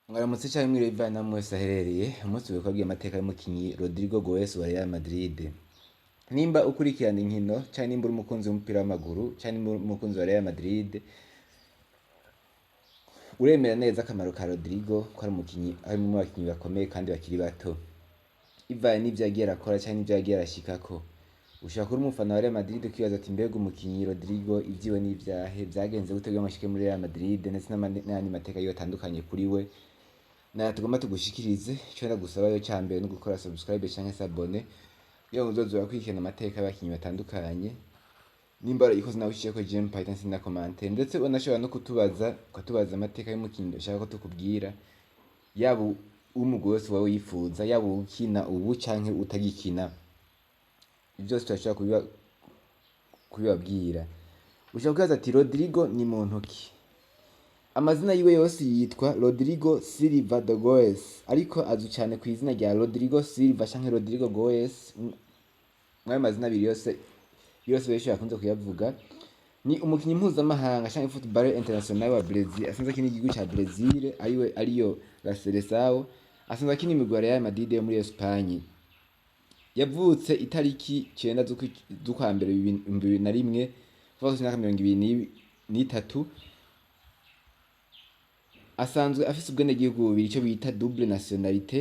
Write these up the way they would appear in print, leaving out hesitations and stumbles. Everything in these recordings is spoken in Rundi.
Mwaramutse cyane mwiriwe bivana mwese aherereye umunsi w'ibikwa amateka y'umukinyi Rodrygo Goes wa Real Madrid. Nimba ukurikirana inkino cyane nimba uri umukunzi w'umupira w'amaguru cyane nimba uri umukunzi wa Real Madrid, uremera neza akamaro ka Rodrygo ko ari umukinyi ari mu bakinyi bakomeye kandi bakiri bato. Ivaye n'ivyo yagiye arakora cyane n'ivyo yagiye arashikako. Ushaka kuri umufana wa Real Madrid ukibaza ati mbega umukinyi Rodrygo ivyiwe n'ivyahe byagenze gute kugira amashike muri Real Madrid ndetse n'andi mateka yiwe atandukanye kuri we. Na tugomba tugushikirize icyo ndagusaba yo cyambere no gukora subscribe cyangwa se abone yo uzozo wakwikena amateka y'abakinyi batandukanye. Nimba ariko sinawuciye ko Jim Python sina comment ndetse unashobora no kutubaza amateka y'umukinyi ushaka ko tukubwira yaba umugwi wose wawe yifuza yaba ukina ubu canke utagikina. Ibyo turashobora kubibabwira. Ushaka kubaza ati Rodrygo ni muntu ki? Amazina yiwe yose yitwa Rodrygo Silva Goes, ariko azwi cyane ku izina rya Rodrygo Silva canke Rodrygo Goes. Mwayo mazina abiri yose benshi bakunze kuyavuga. Ni umukinyi mpuzamahanga canke football international wa Brazil, asanzwe akina igihugu ca Brazil ariyo La Seleção, asanzwe akina imigwi ya Real Madrid yo muri Espagne. Yavutse itariki 9 z'ukwa mbere 2001 kuva ku myaka 23. Asanzwe afise ubwenegihugu bubiri icyo bita double nationalité,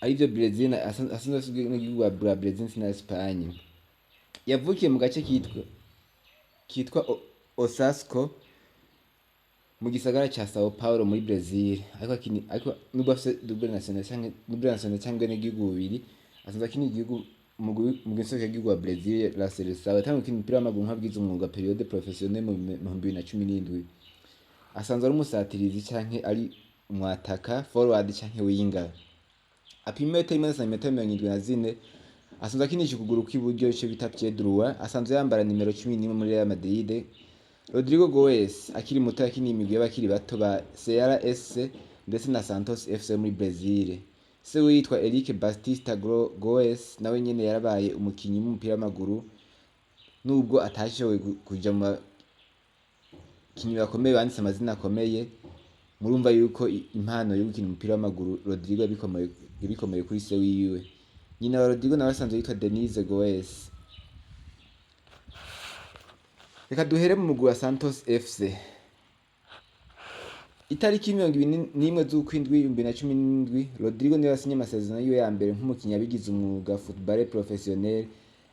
arivyo Brazil asanzwe afise ubwenegihugu bwa Brazil na Espagne. Yavukiye mu gace kitwa Osasco mu gisagara ca Sao Paulo muri Brazil, ariko nubwo afise double nationalité cyangwa ubwenegihugu bubiri, asanzwe akina igihugu mu gisagara cy'igihugu wa Brazil La Seleção. Yatanguye gukina umupira w'amaguru nk'abigize umwuga periode professionnelle mu 2017. Asanzwe ari umusatirizi canke ari umwataka, forward canke winger. Apima 1.74 m. Asanzwe akinisha ukuguru kw'iburyo ico bita pied droit. Asanzwe yambara nimero 11 muri Real Madrid. Rodrygo Goes akiri muto yakiniye imigwi y'abakiri bato ba CRS ndetse na Santos FC muri Brazil. Se witwa Eric Batista Goes nawe nyene yarabaye umukinyi w'umupira w'amaguru, nubwo atashoboye kuja mu kinyi bakomeye banditse amazina akomeye. Murumva yuko impano yo gukina umupira w'amaguru Rodrygo yabikomeye kuri se wiwe. Nyina wa Rodrygo nawe asanzwe yitwa Denise Goes. Reka duhere mu mugwi wa Santos FC. Itariki 21 z'ukwindwi 2017 Rodrygo niwe yasinye amasezerano yiwe ya mbere nk'umukinyi abigize umwuga football professionnel.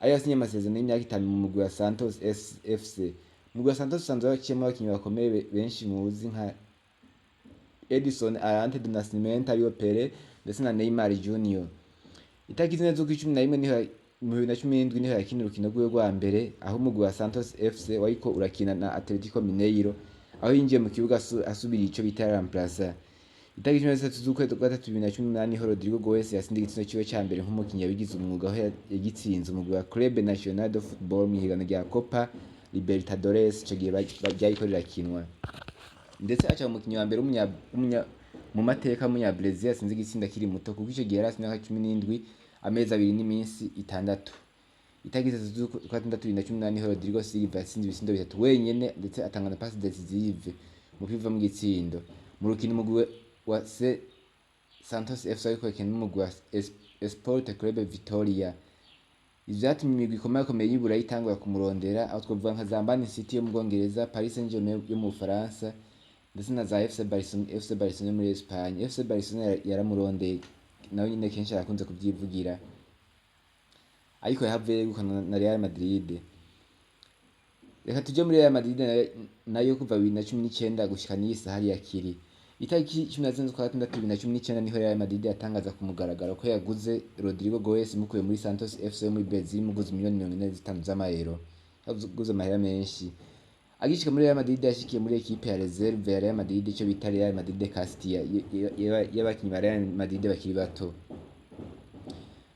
Ayo yasinye amasezerano y'imyaka 5 mu mugwi wa Santos FC. Mugwi wa Santos usanzwe wakiyemo abakinyi bakomeye benshi muzi nka Edison Arantes do Nascimento ariwe Pele ndetse na Neymar Junior. Itariki 4 z'ukwicumi niho mu 2017 niho yakinira urukino rwiwe rwa mbere, aho umugwi wa Santos FC wariko urakina na Atletico Mineiro, aho yinjiye mu kibuga asubira ico bita remplacer. Itariki 13 z'ukwezi kwa 3 2018 niho Rodrygo Goes yasindiye igitsina ciwe ca mbere nk'umukinyi yabigize umwuga, aho yagitsinze umugwi wa Club Nacional de Football mu higanwa rya Copa Libertadores ico gihe byariko rirakinwa. Ndetse aca umukinyi wa mbere mu mateka munya Brazil yasinze igitsinda kiri muto, kuko ico gihe yari afite imyaka 17 amezi 2 n'iminsi 6. Itariki 3 z'ukwa 6 2018 niho Rodrygo Silva yatsinze ibitsindo 3 wenyene, ndetse atanga na passe decisive mu kwiva mu gitsindo mu rukino umugwi wa Santos FC ariko yakina n'umugwi wa Sport Club Vitória. Ivyatumye imigwi ikomeye y'Iburayi itangura kumurondera, aho twavuga nka za Man City yo mu Bwongereza, Paris Saint-Germain yo mu Bufaransa ndetse na za FC Barcelona muri Espagne. FC Barcelona yaramurondeye nawe nyine kenshi arakunze kubyivugira, ariko yahavuye yegukana na Real Madrid. Reka tujye muri Real Madrid nayo kuva 2019 gushika n'iyi sahari yakiri. Itariki 15 z'ukwa 6 2019 niho Real Madrid yatangaza ku mugaragaro ko yaguze Rodrygo Goes mukuye muri Santos FC muri Brazil muguze $45 z'amayero. Yaguze amahera menshi. Agishika muri Real Madrid yashikiye muri equipe ya reserve ya Real Madrid ico bita Real Madrid Castilla y'abakinyi ba Real Madrid bakiri bato.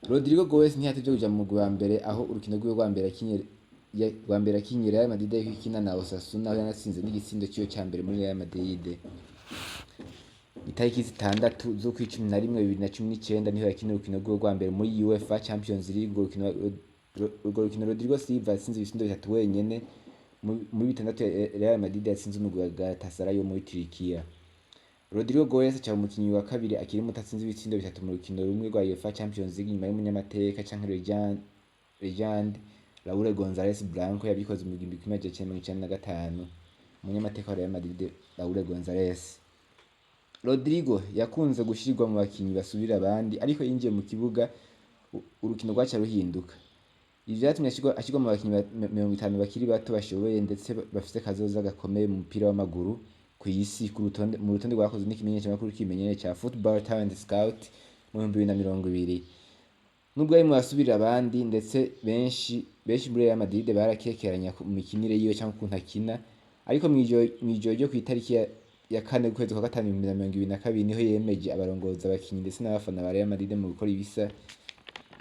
Rodrygo Goes ntiyatevye kuja mu mugwi wa mbere, aho urukino rwiwe rwa mbere akinye Real Madrid y'ikina na Osasuna, aho yanatsinze n'igitsindo ciwe ca mbere muri Real Madrid. Itariki 6 z'ukwicumi na rimwe 2019 niho yakinira urukino rwiwe rwa mbere muri UEFA Champions League. Urwo rukino Rodrygo Silva yatsinze ibitsindo 3 wenyene muri 6 Real Madrid yatsinze umugwi wa Galatasaray yo muri Turkiya. Rodrygo Goes cyaba umukinyi wa kabiri akiri muto atsinze ibitsindo 3 mu rukino rumwe rwa UEFA Champions League nyuma y'umunyamateka canke legend Raúl González Blanco yabikoze mu 1995 umunyamateka wa Real Madrid Raúl González. Rodrygo yakunze gushirwa mu bakinyi basubira abandi ariko yinjiye mu kibuga urukino rwaca ruhinduka. Ibi vyatumye ashirwa mu bakinyi 50 bakiri bato bashoboye ndetse bafise kazoza gakomeye mu mupira w'amaguru ku isi mu rutonde rwakozwe n'ikimenyesha makuru kimenyere ca Football Talent Scout mu 2020. Nubwo ari mu basubira abandi ndetse benshi muri Real Madrid barakekeranya ku mikinire yiwe cyangwa ukuntu akina, ariko mwijoro ryo ku itariki ya 4 kwezi kwa gatanu 2022 niho yemeje abarongoza abakinyi ndetse n'abafana ba Real Madrid mu gukora ibisa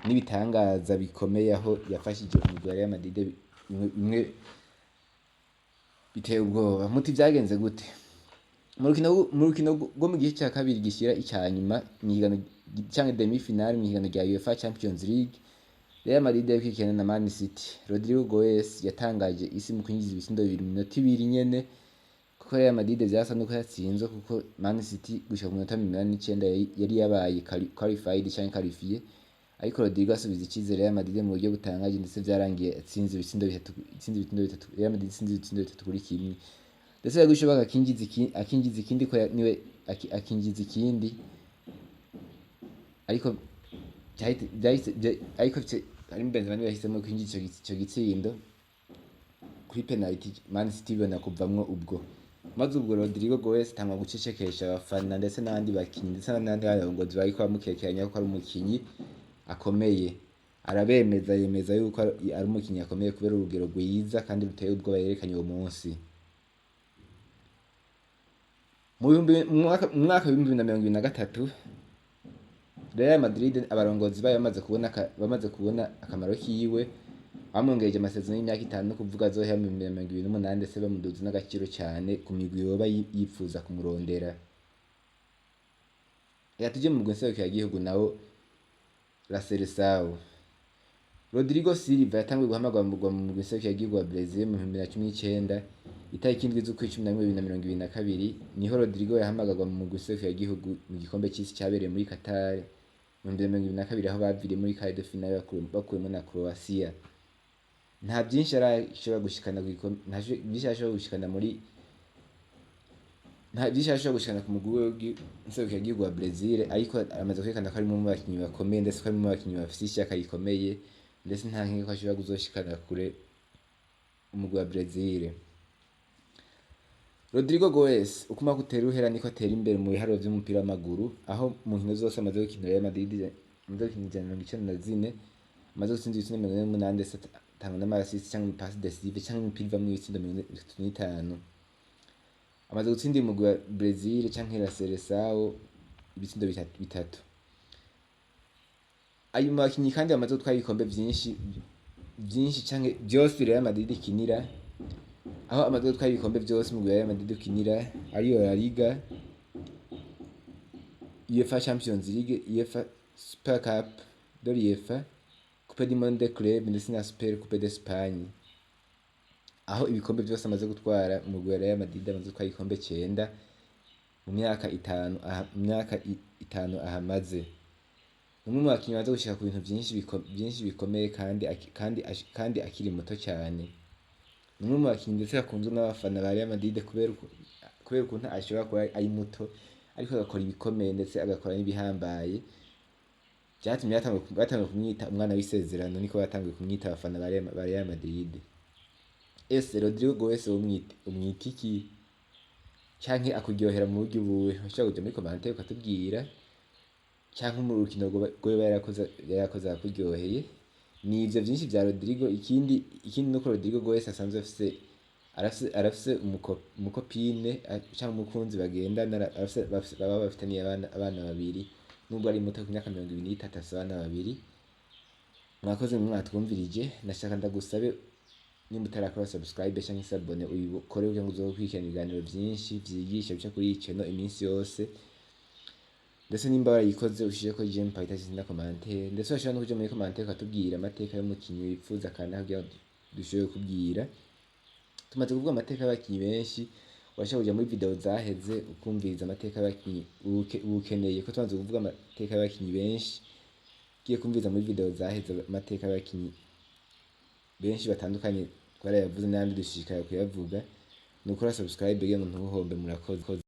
n'ibitangaza bikomeye aho yafashije umugwi wa Real Madrid bimwe biteye ubwoba. Muti vyagenze gute? Mu rukino rwo mu gice cya kabiri gishira icyanyuma mwigano cyangwa demi finale mwigano rya UEFA Champions League, Real Madrid yakikirana na Man City. Rodrygo Goes yatangaje isi mu kwinjiza ibitsindo 2 minota 2 nyene kuko Real Madrid vyasa nuko yatsinzwe kuko Man City gushika ku minota 89 yari yabaye qualified cyangwa qualifié, ariko Rodrygo asubiza icyizere Real Madrid mu buryo butangaje ndetse vyarangiye atsinze ibitsindo 3 Real Madrid itsinze ibitsindo 3 kuri kimwe. Ndetse yagushoboka akinjiza ikindi ko niwe akinjiza ikindi, ariko ari Benzema niwe yahisemo kwinjiza ico gitsindo kuri penalty Man City bibona kuvamwo ubwo. Maze ubwo Rodrygo Goes tangwa gucecekesha abafana ndetse n'abandi bakinyi ndetse n'abandi barongozi bariko bamukekeranya ko ari umukinyi akomeye. Arabemeza yemeza yuko ari umukinyi akomeye kubera urugero rwiza kandi ruteye ubwoba yerekanye uwo munsi. Mu mwaka wa 2023 Real Madrid abarongozi bayo bamaze kubona akamaro kiwe, bamwongereje amasezerano y'imyaka 5 no kuvuga azohera mu 2028 ndetse bamuduza n'agaciro cyane ku migwi yoba yipfuza kumurondera. Yatuje mu gwenseruko ya gihugu nawo la Seleção. Rodrygo Silva yatanguye guhamagarwa mu gwenseruko ya gihugu wa Brazil mu 2019 itariki 7 z'ukwezi 2022 niho Rodrygo yahamagarwa mu gwenseruko ya gihugu mu gikombe cy'isi cyabereye muri Qatar mu 2022 aho baviriye muri quart de finale bakuyemo na Croatia. Nta byinshi arashobora gushikana ku mugwi w'inseruko ya gihugu wa Brazil, ariko amaze kwerekana ko ari mu bakinyi bakomeye ndetse ko ari mu bakinyi bafise ishyaka rikomeye ndetse nta nkeke ko ashobora kuzoshikana kure umugwi wa Brazil. Rodrygo Goes ukuma kutera uhera niko atera imbere mu biharuro vy'umupira w'amaguru, aho mu nkino zose amaze gukina Real Madrid amaze gukina 94 amaze gutsinda ibitsindo 48 ndetse atanga n'amasist cyangwa pass decisive cyangwa imipira ivamwo ibitsindo 35. Amaze gutsinda umugwi wa Brazil cyangwa la Seleção ibitsindo 3. Ayo makinyi kandi amaze gutwara ibikombe byinshi cyangwa byose Real Madrid ikinira, aho amaze gutwara ibikombe byose mu Real Madrid ikinira ariyo La Liga, UEFA Champions League, UEFA Super Cup de l'UEFA, Coupe du Monde des Clubs ndetse na Super Coupe d'Espagne. Aho ibikombe byose amaze gutwara mu Real Madrid amaze gutwara ibikombe 9 mu myaka 5 ahamaze. Numwe mu bakinyi baza gushika ku bintu byinshi bikomeye kandi akiri muto cyane. Numwe mu bakinyi ndetse akunzwe n'abafana ba Real Madrid kubera ukuntu ashobora kuba ari muto ariko agakora ibikomeye ndetse agakora n'ibihambaye. Byatumye batanguye kumwita umwana w'isezerano, niko batanguye kumwita abafana ba Real Madrid. Ese Rodrygo Goes umwita iki canke akuryohera mu buryo buwe? Ushaka kuja muri commentaire ukatubwira, canke mu rukino rwo yarakoze akuryoheye. Ni ivyo byinshi bya Rodrygo. Ikindi nuko Rodrygo Goes asanzwe arafise umukopine cyangwa umukunzi bagendana, baba bafitaniye abana babiri, nubwo ari muto ku myaka 23 afise abana babiri. Mwakoze mwatwumvirije, nashaka ndagusabe nimba utarakora subscribe cyangwa s'abone uyikore kugira ngo uzokurikirana ibiganiro byinshi vyigisha bica kuri iyi channel iminsi yose. Ndetse nimba warayikoze ushije ko je mpahita sinda commentaire, ndetse washobora no kuja muri commentaire ukatubwira amateka y'umukinyi wifuza kandi kugira dushoboye kubwira. Tumaze kuvuga amateka y'abakinyi benshi, urashobora kuja muri video zaheze ukumviriza amateka y'abakinyi ukeneye ko tubanza kuvuga amateka y'abakinyi benshi, ugiye kumviriza muri video zaheze amateka y'abakinyi benshi batandukanye twarayavuze n'ayandi dushishikara kuyavuga, nukora subscribe kugira ngo ntuhombe. Murakoze.